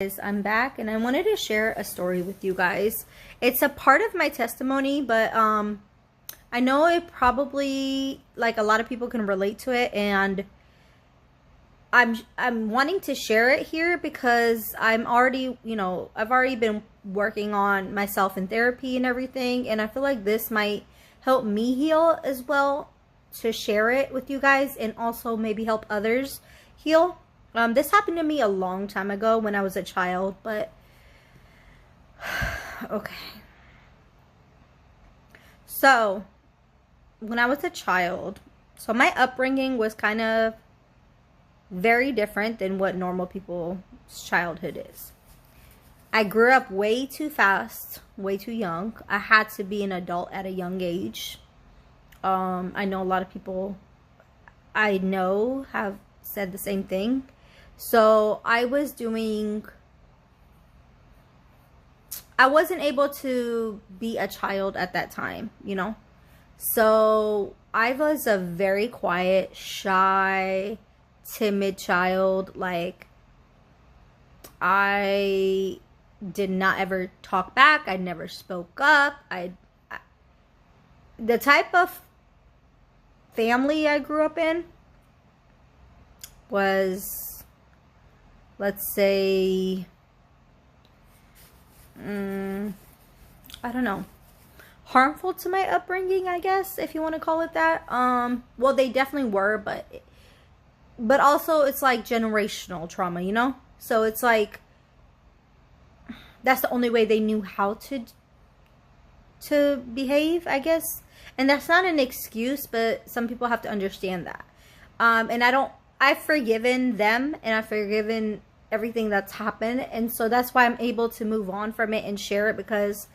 Guys, I'm back and I wanted to share a story with you guys. It's a part of my testimony, but I know it probably, like, a lot of people can relate to it, and I'm wanting to share it here because I'm already, I've already been working on myself in therapy and everything, and I feel like this might help me heal as well, to share it with you guys and also maybe help others heal. This happened to me a long time ago when I was a child, but okay. So, when I was a child, so my upbringing was kind of very different than what normal people's childhood is. I grew up way too fast, way too young. I had to be an adult at a young age. I know a lot of people I know have said the same thing. So I wasn't able to be a child at that time, So I was a very quiet, shy, timid child. Like, I did not ever talk back. I never spoke up. The type of family I grew up in was, let's say, I don't know, harmful to my upbringing, I guess, if you want to call it that. Well, they definitely were, but also it's like generational trauma, So it's like, that's the only way they knew how to behave, I guess. And that's not an excuse, but some people have to understand that. And I've forgiven them, and I've forgiven everything that's happened, and so that's why I'm able to move on from it and share it, because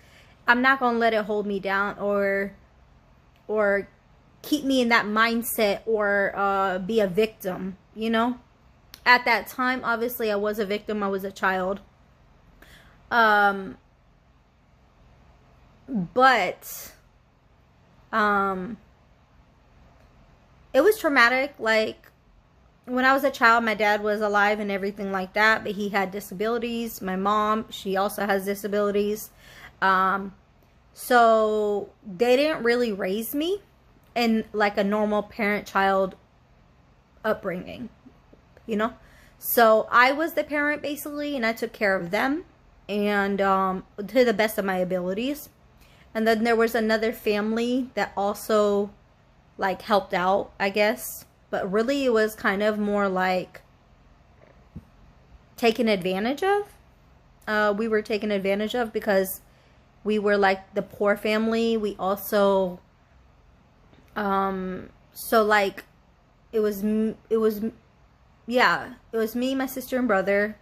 I'm not gonna let it hold me down or keep me in that mindset or be a victim, At that time, obviously, I was a victim. I was a child. But it was traumatic. Like, when I was a child, my dad was alive and everything like that, but he had disabilities. My mom, she also has disabilities. So they didn't really raise me in like a normal parent-child upbringing, So I was the parent basically, and I took care of them, and to the best of my abilities. And then there was another family that also like helped out, I guess. But really, it was kind of more like taken advantage of. We were taken advantage of because we were like the poor family. We also, so like, it was me, my sister and brother,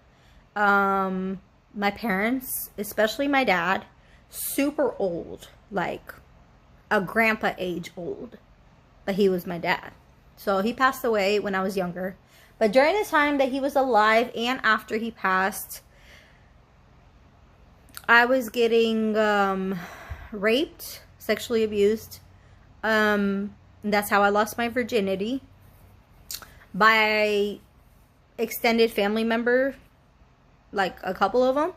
my parents, especially my dad, super old, like a grandpa age old, but he was my dad. So he passed away when I was younger. But during the time that he was alive and after he passed, I was getting raped, sexually abused. That's how I lost my virginity, by extended family member, like a couple of them.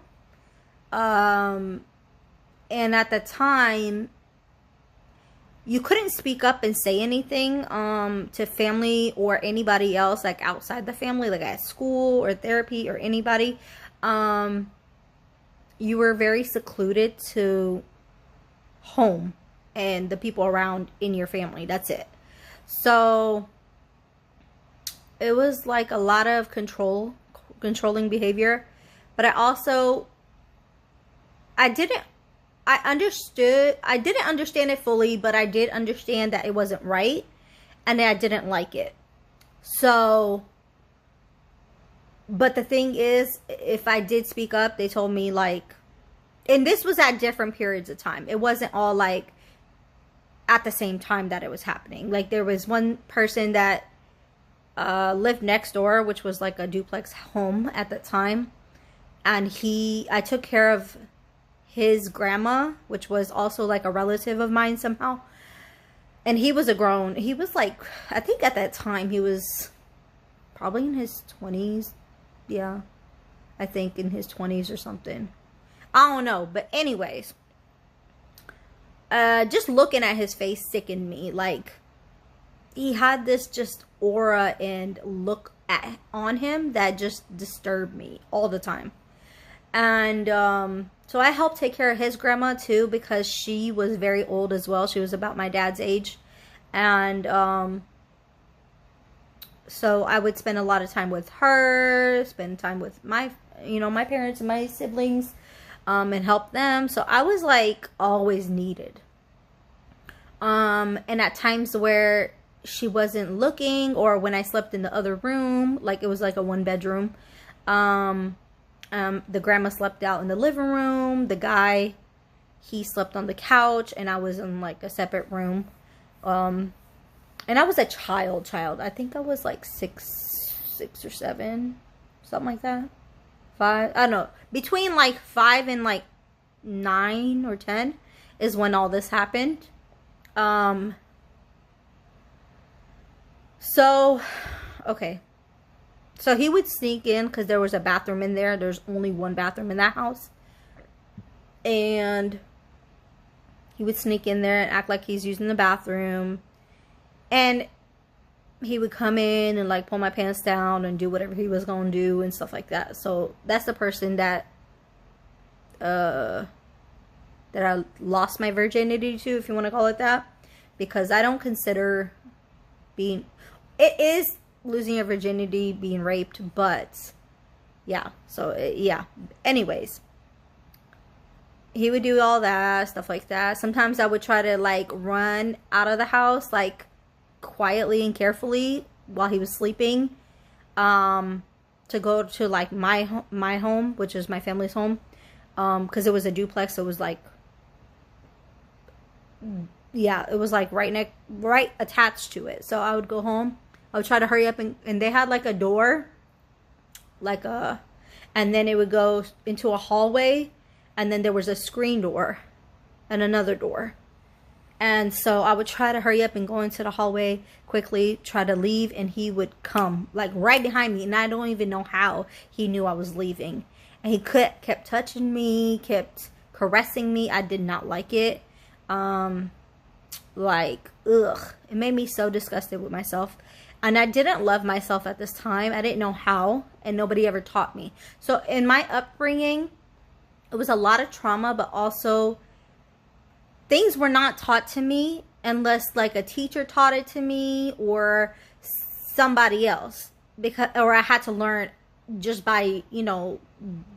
And at the time, you couldn't speak up and say anything to family or anybody else, like outside the family, like at school or therapy or anybody. You were very secluded to home and the people around in your family. That's it. So it was like a lot of controlling behavior. But I didn't understand it fully, but I did understand that it wasn't right, and that I didn't like it. So, but the thing is, if I did speak up, they told me, like, and this was at different periods of time. It wasn't all like at the same time that it was happening. Like, there was one person that lived next door, which was like a duplex home at the time, and I took care of his grandma, which was also like a relative of mine somehow. And he was like, I think at that time he was probably in his 20s. Yeah, I think in his 20s or something. I don't know. But anyways, just looking at his face sickened me. Like, he had this just aura and look on him that just disturbed me all the time. And so I helped take care of his grandma too, because she was very old as well. She was about my dad's age. And so I would spend a lot of time with her, spend time with my, my parents and my siblings, and help them. So I was like always needed. And at times where she wasn't looking, or when I slept in the other room, like it was like a 1-bedroom, the grandma slept out in the living room. The guy, he slept on the couch, and I was in like a separate room. And I was a child. I think I was like 6 or 7, something like that. 5, I don't know. Between like 5 and like 9 or 10 is when all this happened. So, okay. So he would sneak in, because there was a bathroom in there. There's only one bathroom in that house. And he would sneak in there and act like he's using the bathroom. And he would come in and like pull my pants down and do whatever he was going to do and stuff like that. So that's the person that I lost my virginity to, if you want to call it that. Because I don't consider it is losing your virginity, being raped, but yeah. So yeah. Anyways, he would do all that, stuff like that. Sometimes I would try to like run out of the house, like quietly and carefully while he was sleeping, to go to like my home, which is my family's home, because it was a duplex. So it was like, yeah, it was like right attached to it. So I would go home. I would try to hurry up, and they had like a door, and then it would go into a hallway, and then there was a screen door and another door. And so I would try to hurry up and go into the hallway quickly, try to leave, and he would come like right behind me, and I don't even know how he knew I was leaving. And he kept touching me, kept caressing me. I did not like it. Like, ugh, it made me so disgusted with myself. And I didn't love myself at this time. I didn't know how, and nobody ever taught me. So in my upbringing, it was a lot of trauma, but also things were not taught to me unless like a teacher taught it to me or somebody else, or I had to learn just by,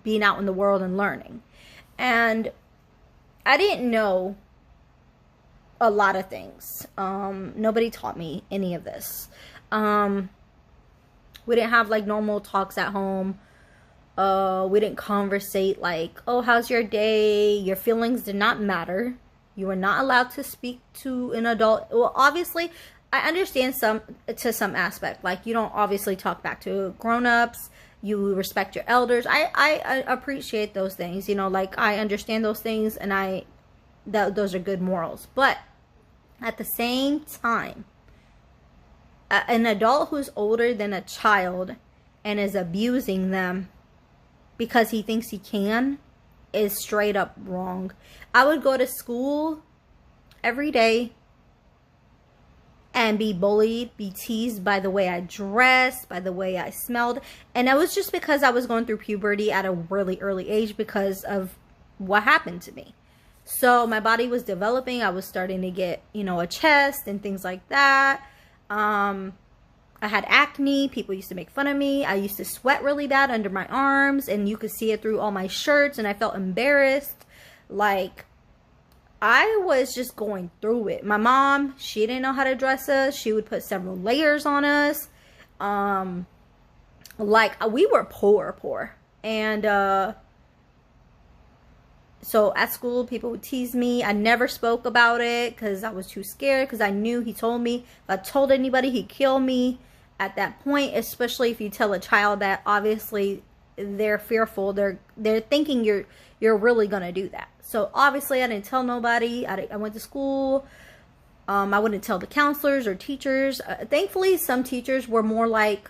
being out in the world and learning. And I didn't know a lot of things. Nobody taught me any of this. We didn't have like normal talks at home. We didn't conversate like, oh, how's your day? Your feelings did not matter. You were not allowed to speak to an adult. Well, obviously, I understand to some aspect. Like, you don't obviously talk back to grown-ups. You respect your elders. I appreciate those things. Like, I understand those things, and those are good morals. But at the same time, an adult who's older than a child and is abusing them because he thinks he can is straight up wrong. I would go to school every day and be bullied, be teased by the way I dressed, by the way I smelled. And it was just because I was going through puberty at a really early age because of what happened to me. So my body was developing. I was starting to get, a chest and things like that. I had acne. People used to make fun of me. I used to sweat really bad under my arms, and you could see it through all my shirts, and I felt embarrassed. Like, I was just going through it. My mom, she didn't know how to dress us. She would put several layers on us. Like, we were poor. And, so at school, people would tease me. I never spoke about it because I was too scared, because I knew he told me if I told anybody, he'd kill me at that point, especially if you tell a child that. Obviously, they're fearful. They're thinking you're really going to do that. So obviously, I didn't tell nobody. I went to school. I wouldn't tell the counselors or teachers. Thankfully, some teachers were more like,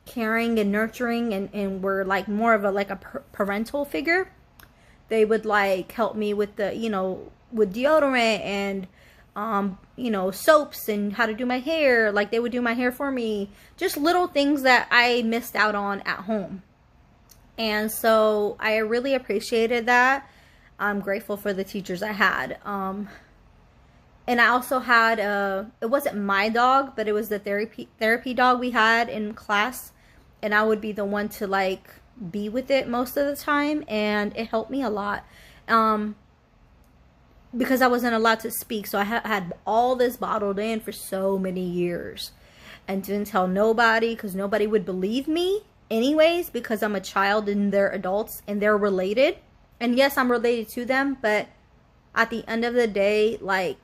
caring and nurturing, and were like more of a like a parental figure. They would like help me with the, you know, with deodorant and you know, soaps and how to do my hair. Like they would do my hair for me. Just little things that I missed out on at home. And so I really appreciated that. I'm grateful for the teachers I had. And I also had it wasn't my dog, but it was the therapy dog we had in class. And I would be the one to like be with it most of the time, and it helped me a lot. Because I wasn't allowed to speak, so I had all this bottled in for so many years and didn't tell nobody because nobody would believe me anyways, because I'm a child and they're adults and they're related. And yes, I'm related to them, but at the end of the day, like,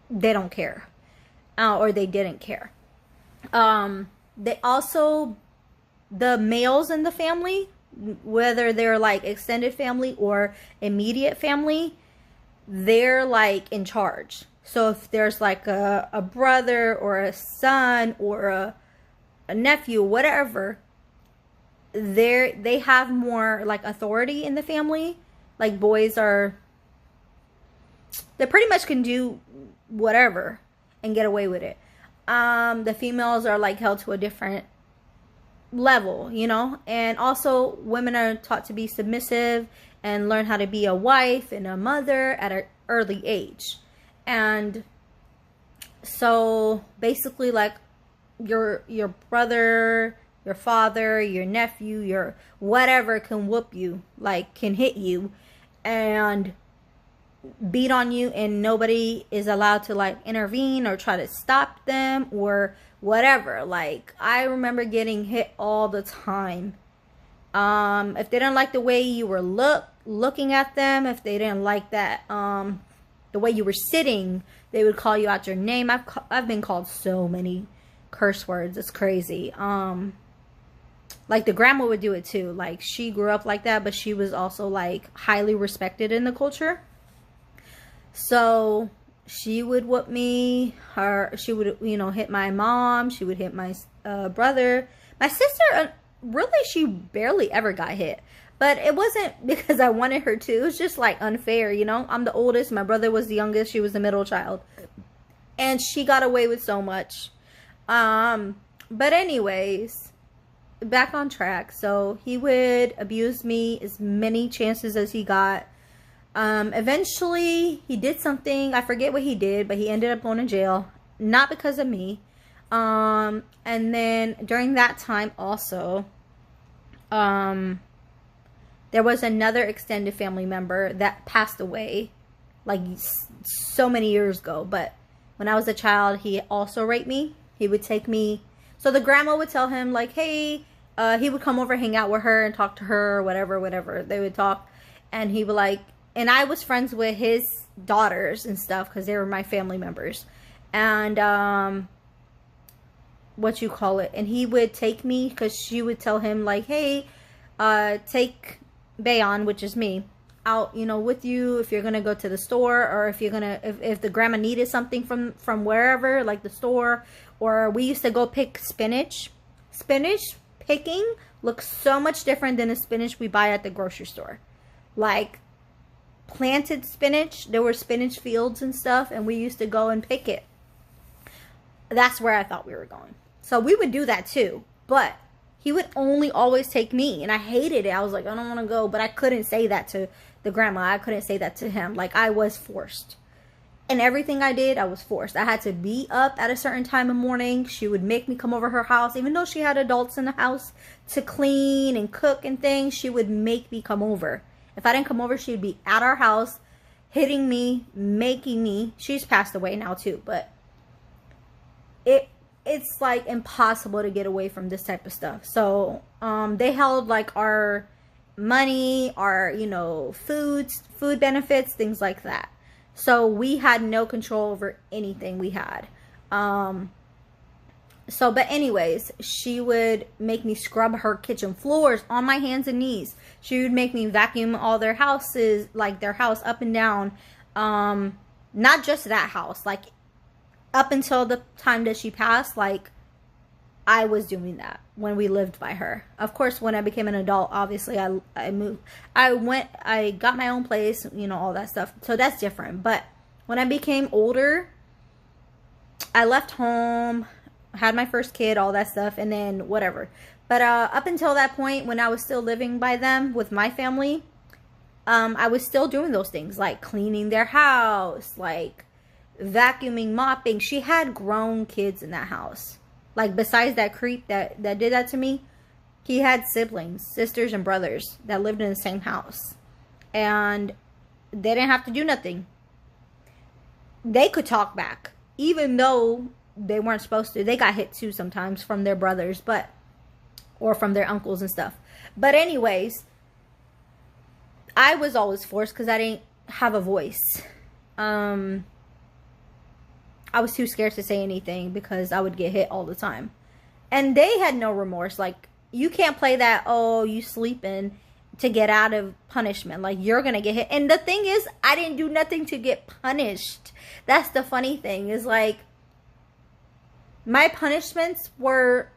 they don't care, or they didn't care. They also, the males in the family, whether they're like extended family or immediate family, they're like in charge. So if there's like a brother or a son or a nephew, whatever, they have more like authority in the family. Like boys are, they pretty much can do whatever and get away with it. The females are like held to a different level, you know. And also women are taught to be submissive and learn how to be a wife and a mother at an early age. And so basically, like, your brother, your father, your nephew, your whatever can whoop you, like can hit you and beat on you, and nobody is allowed to like intervene or try to stop them or whatever. Like, I remember getting hit all the time. If they didn't like the way you were looking at them, if they didn't like that, the way you were sitting, they would call you out your name. I've been called so many curse words. It's crazy. Like the grandma would do it too. Like, she grew up like that, but she was also like highly respected in the culture. So she would whoop me. She would, you know, hit my mom. She would hit my brother. My sister, really, she barely ever got hit. But it wasn't because I wanted her to. It was just like unfair, you know. I'm the oldest. My brother was the youngest. She was the middle child. And she got away with so much. But anyways, back on track. So he would abuse me as many chances as he got. Eventually he did something. I forget what he did, but he ended up going to jail. Not because of me. And then during that time also, there was another extended family member that passed away like so many years ago. But when I was a child, he also raped me. He would take me. So the grandma would tell him like, hey, he would come over, hang out with her and talk to her or whatever. They would talk. And he would like, and I was friends with his daughters and stuff because they were my family members. And, and he would take me because she would tell him like, hey, take Bayon, which is me, out, you know, with you if you're gonna go to the store, or if you're gonna, if the grandma needed something from wherever, like the store. Or we used to go pick spinach. Spinach picking looks so much different than the spinach we buy at the grocery store. Like planted spinach, there were spinach fields and stuff, and we used to go and pick it. That's where I thought we were going. So we would do that too, but he would only always take me, and I hated it. I was like, I don't want to go, but I couldn't say that to the grandma. I couldn't say that to him. Like, I was forced. And everything I did, I was forced. I had to be up at a certain time in the morning. She would make me come over her house. Even though she had adults in the house to clean and cook and things, she would make me come over. If I didn't come over, she'd be at our house, hitting me, making me. She's passed away now too, but it's like impossible to get away from this type of stuff. So they held like our money, our, you know, food benefits, things like that. So we had no control over anything we had. But anyways, she would make me scrub her kitchen floors on my hands and knees. She would make me vacuum all their houses, like their house up and down. Not just that house, like up until the time that she passed, like I was doing that when we lived by her. Of course, when I became an adult, obviously I moved. I got my own place, you know, all that stuff. So that's different. But when I became older, I left home, had my first kid, all that stuff, and then whatever. But up until that point, when I was still living by them with my family, I was still doing those things, like cleaning their house, like vacuuming, mopping. She had grown kids in that house. Like, besides that creep that did that to me, he had siblings, sisters and brothers that lived in the same house. And they didn't have to do nothing. They could talk back, even though they weren't supposed to. They got hit too sometimes from their brothers, or from their uncles and stuff. But anyways, I was always forced because I didn't have a voice. I was too scared to say anything because I would get hit all the time. And they had no remorse. Like, you can't play that, oh, you sleeping to get out of punishment. Like, you're going to get hit. And the thing is, I didn't do nothing to get punished. That's the funny thing, is like, my punishments were,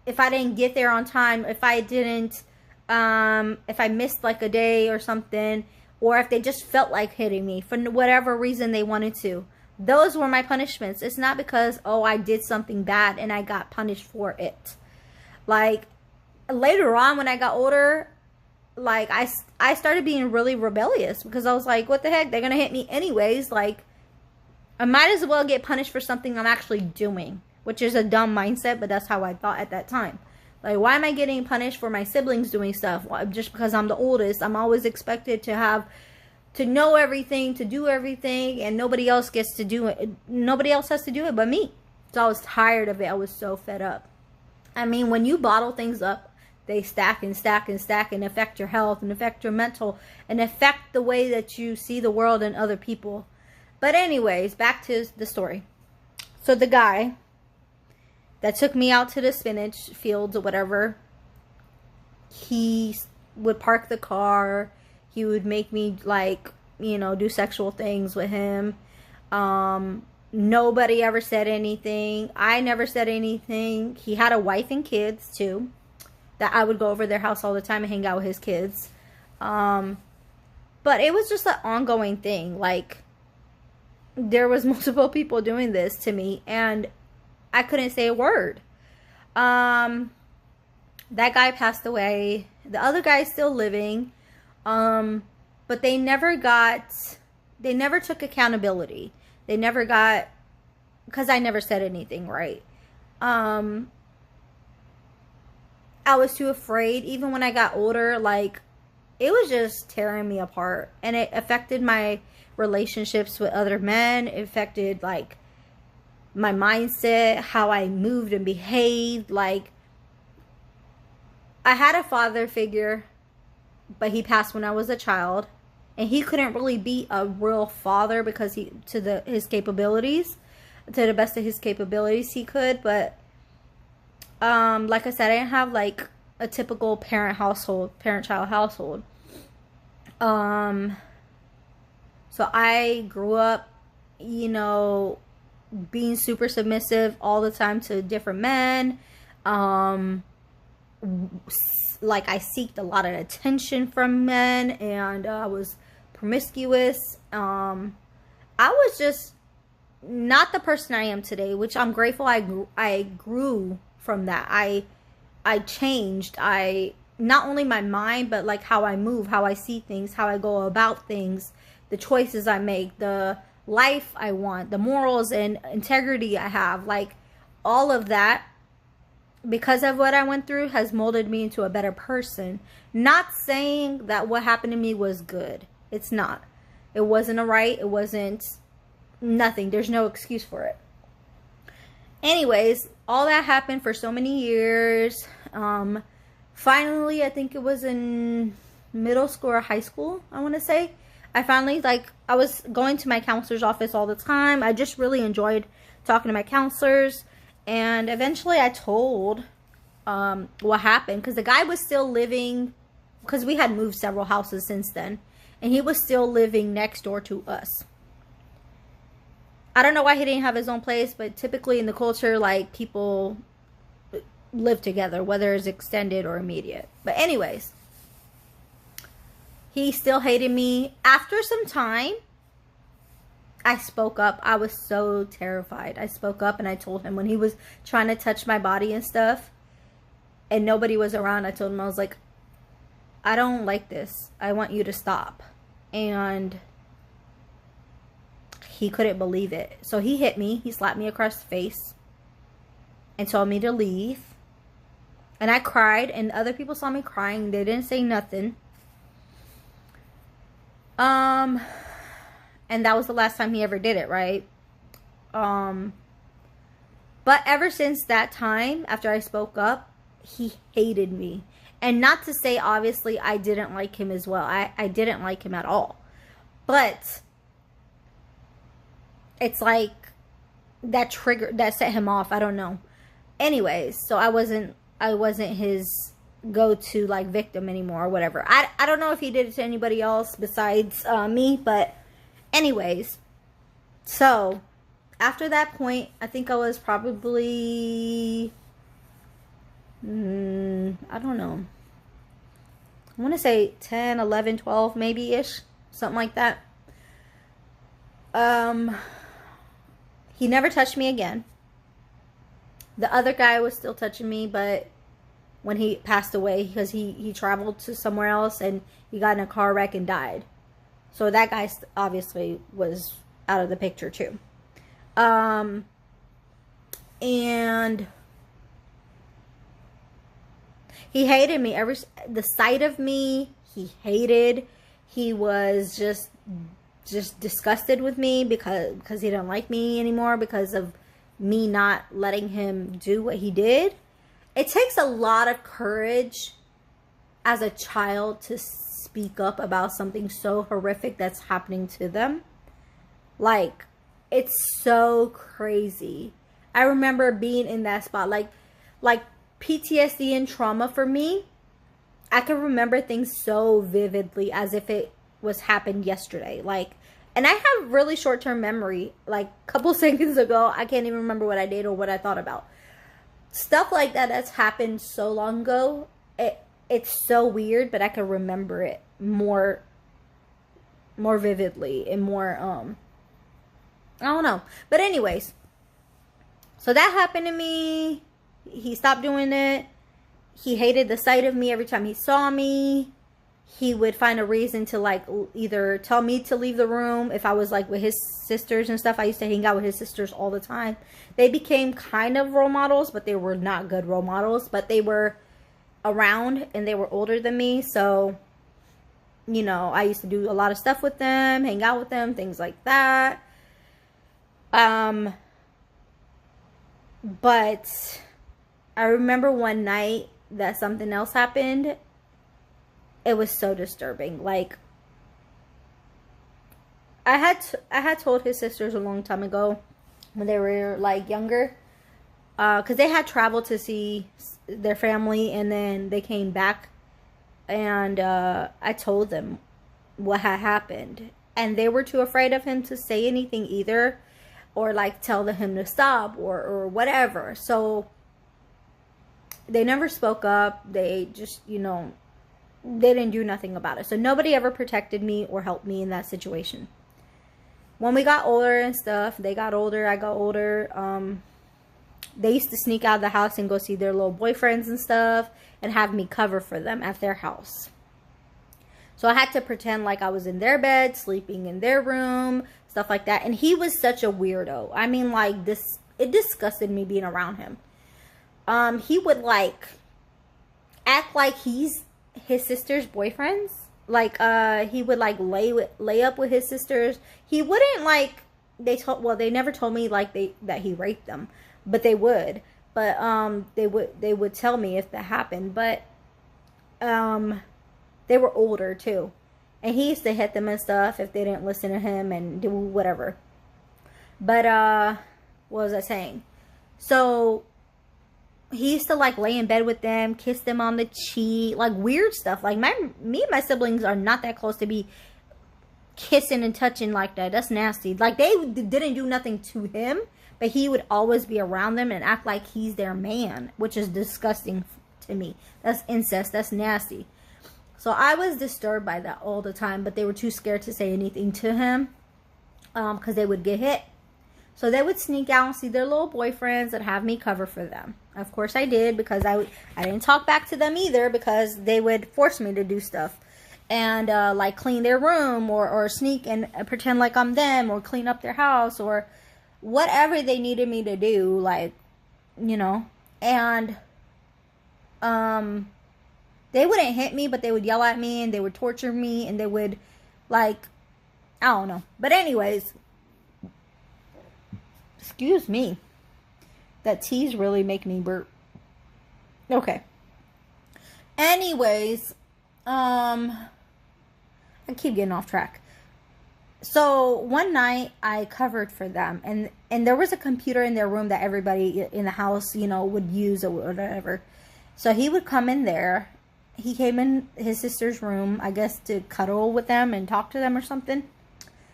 if I didn't get there on time, if I didn't, if I missed like a day or something, or if they just felt like hitting me for whatever reason they wanted to. Those were my punishments. It's not because, oh, I did something bad and I got punished for it. Like, later on when I got older, like, I started being really rebellious because I was like, what the heck? They're going to hit me anyways. Like, I might as well get punished for something I'm actually doing, which is a dumb mindset, but that's how I thought at that time. Like, why am I getting punished for my siblings doing stuff? Well, just because I'm the oldest, I'm always expected to know everything, to do everything, and nobody else gets to do it. Nobody else has to do it but me. So I was tired of it. I was so fed up. I mean, when you bottle things up, they stack and stack and stack and affect your health and affect your mental and affect the way that you see the world and other people. But anyways, back to the story. So the guy that took me out to the spinach fields or whatever, he would park the car. He would make me, like, you know, do sexual things with him. Nobody ever said anything. I never said anything. He had a wife and kids, too, that I would go over their house all the time and hang out with his kids. But it was just an ongoing thing. Like, there was multiple people doing this to me, and I couldn't say a word. That guy passed away. The other guy is still living. But they never took accountability. They never got, because I never said anything, right? I was too afraid. Even when I got older, like, it was just tearing me apart. And it affected my relationships with other men. It affected, like, my mindset, how I moved and behaved. Like, I had a father figure, but he passed when I was a child, and he couldn't really be a real father because his capabilities, to the best of his capabilities, he could. But like I said, I didn't have like a typical parent-child household. So I grew up, you know, being super submissive all the time to different men. Like, I seeked a lot of attention from men, and I was promiscuous. I was just not the person I am today, which I'm grateful I grew from that. I changed. Not only my mind, but like how I move, how I see things, how I go about things, the choices I make, the life I want, the morals and integrity I have, like all of that, because of what I went through, has molded me into a better person. Not saying that what happened to me was good. It's not. It wasn't a right. It wasn't nothing. There's no excuse for it. Anyways, all that happened for so many years. Finally, I think it was in middle school or high school, I want to say. I finally, like, I was going to my counselor's office all the time. I just really enjoyed talking to my counselors. And eventually I told what happened, because the guy was still living, because we had moved several houses since then, and he was still living next door to us. I don't know why he didn't have his own place, but typically in the culture, like, people live together, whether it's extended or immediate. But anyways, he still hated me. After some time, I spoke up. I was so terrified. I spoke up and I told him when he was trying to touch my body and stuff and nobody was around, I told him, I was like, I don't like this. I want you to stop. And he couldn't believe it. So he hit me. He slapped me across the face and told me to leave. And I cried, and other people saw me crying. They didn't say nothing. And that was the last time he ever did it, right? But ever since that time, after I spoke up, he hated me. And not to say, obviously, I didn't like him as well. I didn't like him at all. But it's like that trigger that set him off. I don't know. Anyways, so I wasn't his go-to like victim anymore or whatever. I don't know if he did it to anybody else besides me, but anyways, so after that point, I think I was probably I don't know, I want to say 10, 11, 12 maybe ish, something like that. He never touched me again. The other guy was still touching me, but when he passed away, because he traveled to somewhere else and he got in a car wreck and died. So that guy obviously was out of the picture too. And he hated me. The sight of me, he hated. He was just disgusted with me because he didn't like me anymore because of me not letting him do what he did. It takes a lot of courage as a child to speak up about something so horrific that's happening to them. Like, it's so crazy. I remember being in that spot. Like PTSD and trauma for me, I can remember things so vividly as if it was happened yesterday. Like, and I have really short-term memory. Like, a couple seconds ago, I can't even remember what I did or what I thought about. Stuff like that that's happened so long ago, it's so weird, but I can remember it more vividly and more, I don't know. But anyways, so that happened to me. He stopped doing it. He hated the sight of me every time he saw me. He would find a reason to like either tell me to leave the room if I was like with his sisters and stuff. I used to hang out with his sisters all the time. They became kind of role models, but they were not good role models. But they were around and they were older than me. So, you know, I used to do a lot of stuff with them, hang out with them, things like that. But I remember one night that something else happened. It was so disturbing. Like, I had told his sisters a long time ago when they were like younger, because they had traveled to see their family and then they came back, and I told them what had happened, and they were too afraid of him to say anything either, or like tell him to stop or whatever. So they never spoke up. They just, you know, they didn't do nothing about it. So nobody ever protected me or helped me in that situation. When we got older and stuff, they got older, I got older, they used to sneak out of the house and go see their little boyfriends and stuff and have me cover for them at their house. So I had to pretend like I was in their bed, sleeping in their room, stuff like that. And he was such a weirdo. I mean, like, it disgusted me being around him. He would like act like he's his sister's boyfriends. Like, he would like lay up with his sisters. He wouldn't like, they never told me like that he raped them, but they would. But they would tell me if that happened. But they were older too, and he used to hit them and stuff if they didn't listen to him and do whatever. But what was I saying? So he used to like lay in bed with them, kiss them on the cheek, like weird stuff. Like me and my siblings are not that close to be kissing and touching like that. That's nasty. Like, they didn't do nothing to him, but he would always be around them and act like he's their man, which is disgusting to me. That's incest. That's nasty. So I was disturbed by that all the time, but they were too scared to say anything to him because they would get hit. So they would sneak out and see their little boyfriends and have me cover for them. Of course I did, because I didn't talk back to them either, because they would force me to do stuff. And like clean their room, or sneak and pretend like I'm them, or clean up their house, or whatever they needed me to do, like, you know. And they wouldn't hit me, but they would yell at me, and they would torture me, and they would, like, I don't know. But anyways, excuse me, that tea's really making me burp. Okay. Anyways, I keep getting off track. So one night I covered for them, and there was a computer in their room that everybody in the house, you know, would use or whatever. So he would come in there. He came in his sister's room, I guess, to cuddle with them and talk to them or something.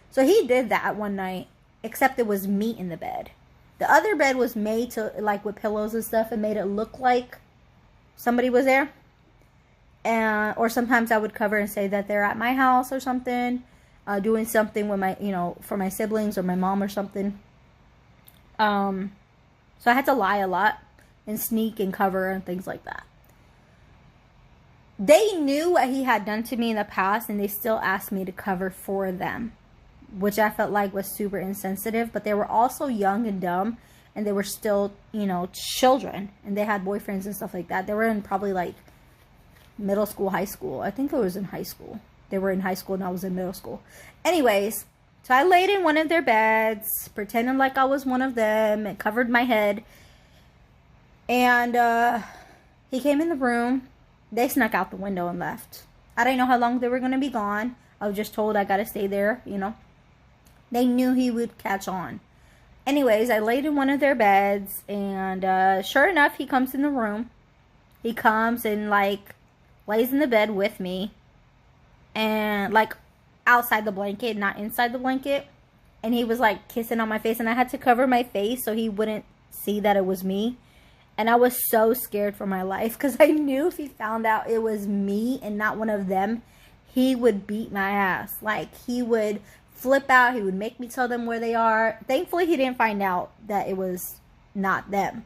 So he did that one night, except it was me in the bed. The other bed was made to, like, with pillows and stuff, and made it look like somebody was there. And or sometimes I would cover and say that they're at my house or something, doing something with my, you know, for my siblings or my mom or something. So I had to lie a lot and sneak and cover and things like that. They knew what he had done to me in the past, and they still asked me to cover for them, which I felt like was super insensitive. But they were also young and dumb, and they were still, you know, children, and they had boyfriends and stuff like that. They were in probably like middle school, high school. I think it was in high school. They were in high school and I was in middle school. Anyways, so I laid in one of their beds, pretending like I was one of them, and covered my head. And he came in the room. They snuck out the window and left. I didn't know how long they were going to be gone. I was just told I got to stay there, you know. They knew he would catch on. Anyways, I laid in one of their beds, and sure enough, he comes in the room. He comes and, like, lays in the bed with me, and, like, outside the blanket, not inside the blanket. And he was, like, kissing on my face, and I had to cover my face so he wouldn't see that it was me. And I was so scared for my life, because I knew if he found out it was me and not one of them, he would beat my ass. Like, he would flip out. He would make me tell them where they are. Thankfully, he didn't find out that it was not them,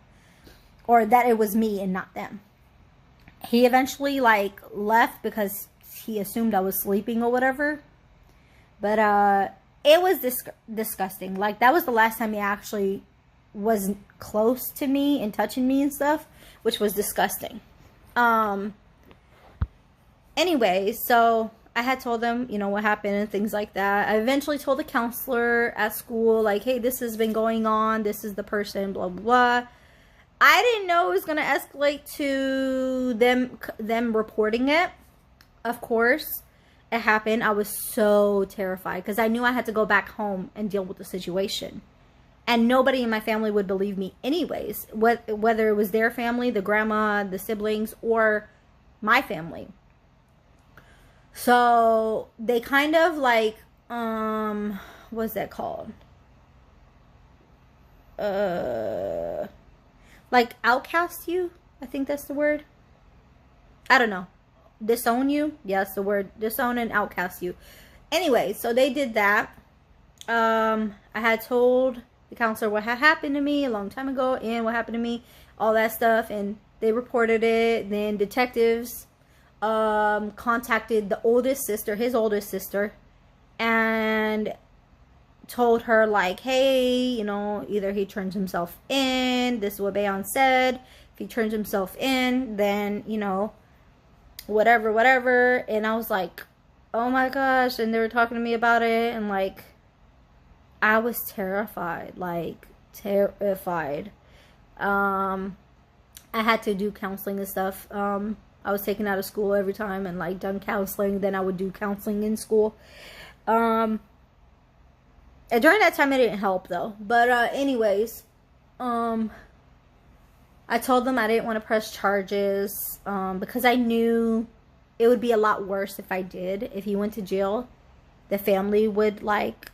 or that it was me and not them. He eventually, like, left because he assumed I was sleeping or whatever. But it was disgusting. Like, that was the last time he actually was close to me and touching me and stuff, which was disgusting. Anyways, so I had told them, you know, what happened and things like that. I eventually told the counselor at school, like, hey, this has been going on. This is the person, blah, blah, blah. I didn't know it was going to escalate to them reporting it. Of course, it happened. I was so terrified because I knew I had to go back home and deal with the situation. And nobody in my family would believe me anyways, whether it was their family, the grandma, the siblings, or my family. So they kind of like, what's that called? Like outcast you? I think that's the word. I don't know. Disown you? Yes, the word. Disown and outcast you. Anyway, so they did that. I had told the counselor what had happened to me a long time ago and what happened to me, all that stuff, and they reported it. Then detectives contacted the oldest sister, his oldest sister, and told her, like, hey, you know, either he turns himself in, this is what Bayon said, if he turns himself in, then, you know, whatever. And I was like, oh my gosh. And they were talking to me about it, and like, I was terrified, like terrified. I had to do counseling and stuff. I was taken out of school every time and like done counseling. Then I would do counseling in school. And during that time it didn't help though. But anyways, I told them I didn't want to press charges because I knew it would be a lot worse if I did. If he went to jail, the family would like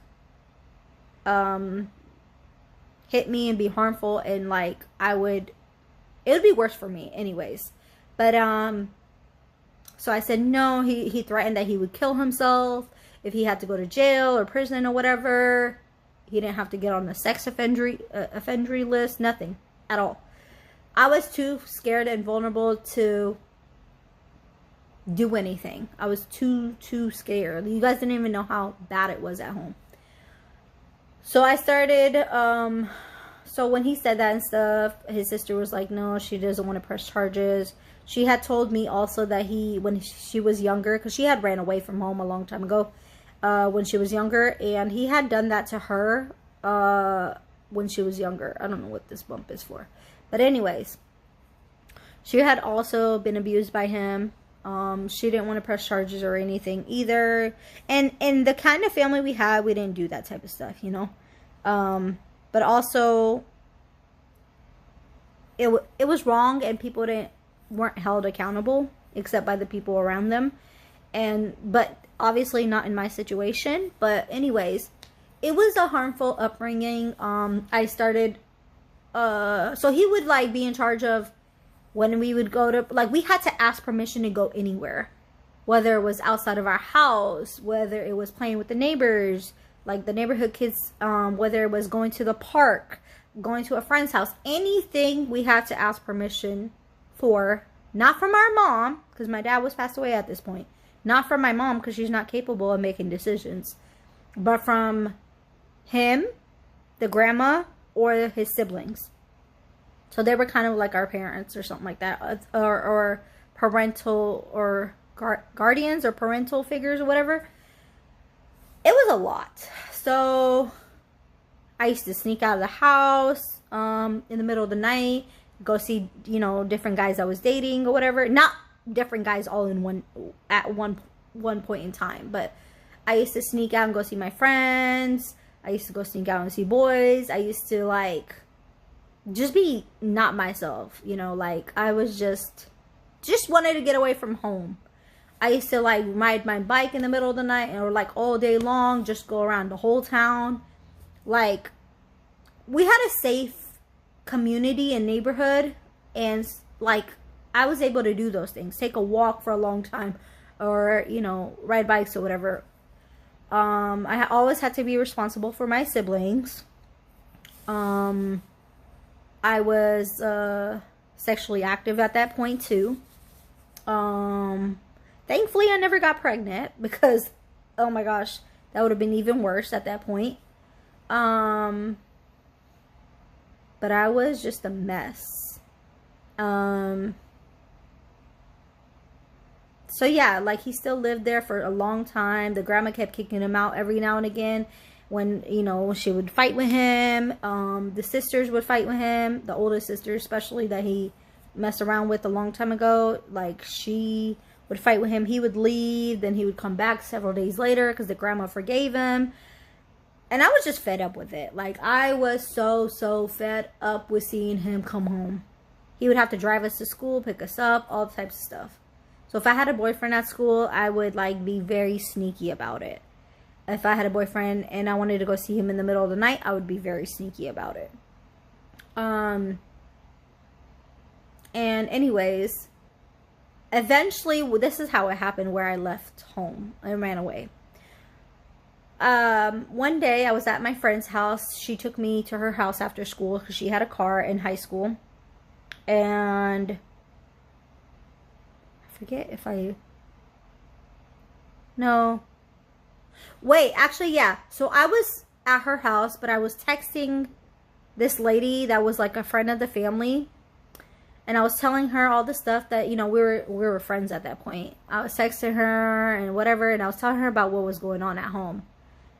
hit me and be harmful, and like it would be worse for me anyways. But so I said no. He threatened that he would kill himself if he had to go to jail or prison or whatever. He didn't have to get on the sex offender list, nothing at all. I was too scared and vulnerable to do anything. I was too scared. You guys didn't even know how bad it was at home. So I started, so when he said that and stuff, his sister was like, no, she doesn't want to press charges. She had told me also that when she was younger, because she had ran away from home a long time ago, when she was younger, and he had done that to her when she was younger. I don't know what this bump is for. But anyways, she had also been abused by him. She didn't want to press charges or anything either. And the kind of family we had, we didn't do that type of stuff, you know. But also, it was wrong, and people weren't held accountable except by the people around them. But obviously not in my situation. But anyways, it was a harmful upbringing. I started, so he would like be in charge of when we would go to, like, we had to ask permission to go anywhere, whether it was outside of our house, whether it was playing with the neighbors, like the neighborhood kids, whether it was going to the park, going to a friend's house, anything we had to ask permission for. Not from our mom, because my dad was passed away at this point. Not from my mom, because she's not capable of making decisions. But from him, the grandma, or his siblings. So they were kind of like our parents or something like that. Or parental, or guardians, or parental figures, or whatever. It was a lot. So I used to sneak out of the house in the middle of the night, go see, you know, different guys I was dating or whatever. Not different guys all in one point in time, but I used to sneak out and go see my friends. I used to go sneak out and see boys. I used to like just be not myself, you know, like I was just wanted to get away from home. I used to like ride my bike in the middle of the night, or like all day long, just go around the whole town. Like, we had a safe community and neighborhood, and like I was able to do those things, take a walk for a long time, or, you know, ride bikes or whatever. I always had to be responsible for my siblings. I was sexually active at that point too. Thankfully I never got pregnant, because oh my gosh, that would have been even worse at that point. But I was just a mess. So yeah, like he still lived there for a long time. The grandma kept kicking him out every now and again when, you know, she would fight with him. The sisters would fight with him. The oldest sister especially, that he messed around with a long time ago. Like, she would fight with him. He would leave. Then he would come back several days later because the grandma forgave him. And I was just fed up with it. Like, I was so fed up with seeing him come home. He would have to drive us to school, pick us up, all types of stuff. So if I had a boyfriend at school, I would like be very sneaky about it. If I had a boyfriend and I wanted to go see him in the middle of the night, I would be very sneaky about it. And anyways, eventually, this is how it happened, where I left home. I ran away. One day I was at my friend's house. She took me to her house after school because she had a car in high school. And I forget if no. Wait, actually, yeah. So I was at her house, but I was texting this lady that was like a friend of the family. And I was telling her all the stuff that, you know, we were friends at that point. I was texting her and whatever, and I was telling her about what was going on at home.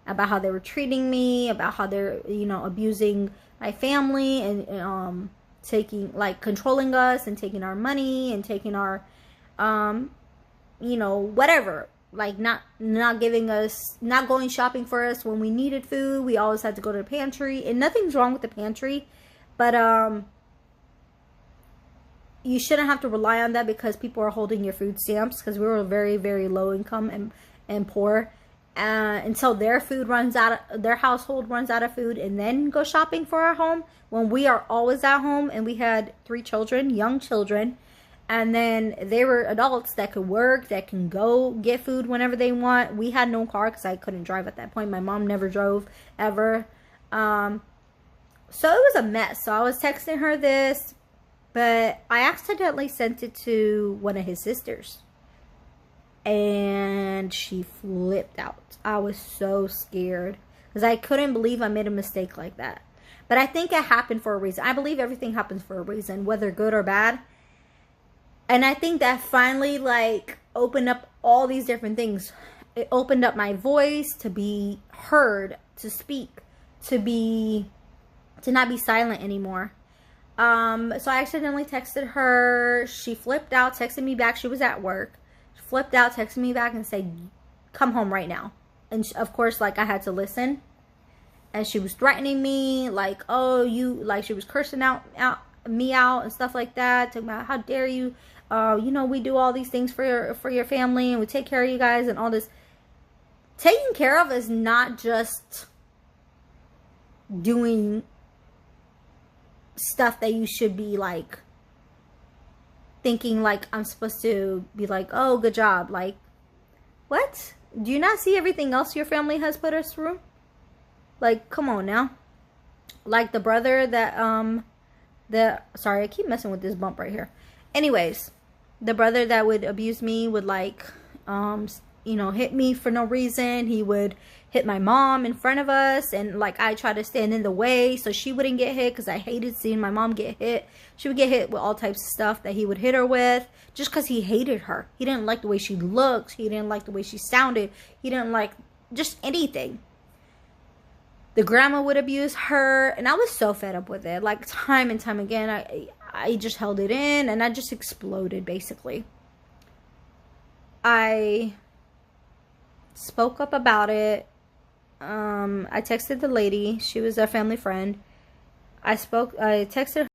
About how they were treating me, about how they're, you know, abusing my family and taking, like, controlling us and taking our money and taking our, you know, whatever. Like, not giving us, not going shopping for us when we needed food. We always had to go to the pantry. And nothing's wrong with the pantry. But, you shouldn't have to rely on that because people are holding your food stamps. Because we were very, very low income and poor. until their food runs out, their household runs out of food, and then go shopping for our home, when we are always at home. And we had 3 children, young children, and then they were adults that could work, that can go get food whenever they want. We had no car because I couldn't drive at that point. My mom never drove ever. So it was a mess. So I was texting her this, but I accidentally sent it to one of his sisters, and she flipped out. I was so scared because I couldn't believe I made a mistake like that. But I think it happened for a reason. I believe everything happens for a reason, whether good or bad. And I think that finally, like, opened up all these different things. It opened up my voice to be heard, to speak, to not be silent anymore. So I accidentally texted her. She flipped out, texted me back. She was at work. She flipped out, texted me back and said, come home right now. And of course, like, I had to listen. And she was threatening me, like, oh, you, like, she was cursing me out and stuff like that. Talking about, how dare you? You know, we do all these things for your family, and we take care of you guys and all this. Taking care of is not just doing stuff that you should be, like, thinking, like, I'm supposed to be like, oh, good job. Like, what? Do you not see everything else your family has put us through? Like, come on now. Like the brother that, sorry, I keep messing with this bump right here. Anyways, the brother that would abuse me would, like, you know, hit me for no reason. He would hit my mom in front of us, and, like, I tried to stand in the way so she wouldn't get hit because I hated seeing my mom get hit. She would get hit with all types of stuff that he would hit her with just because he hated her. He didn't like the way she looked. He didn't like the way she sounded. He didn't like just anything. The grandma would abuse her, and I was so fed up with it. Like, time and time again, I just held it in, and I just exploded, basically. I spoke up about it. I texted the lady. She was a family friend. I texted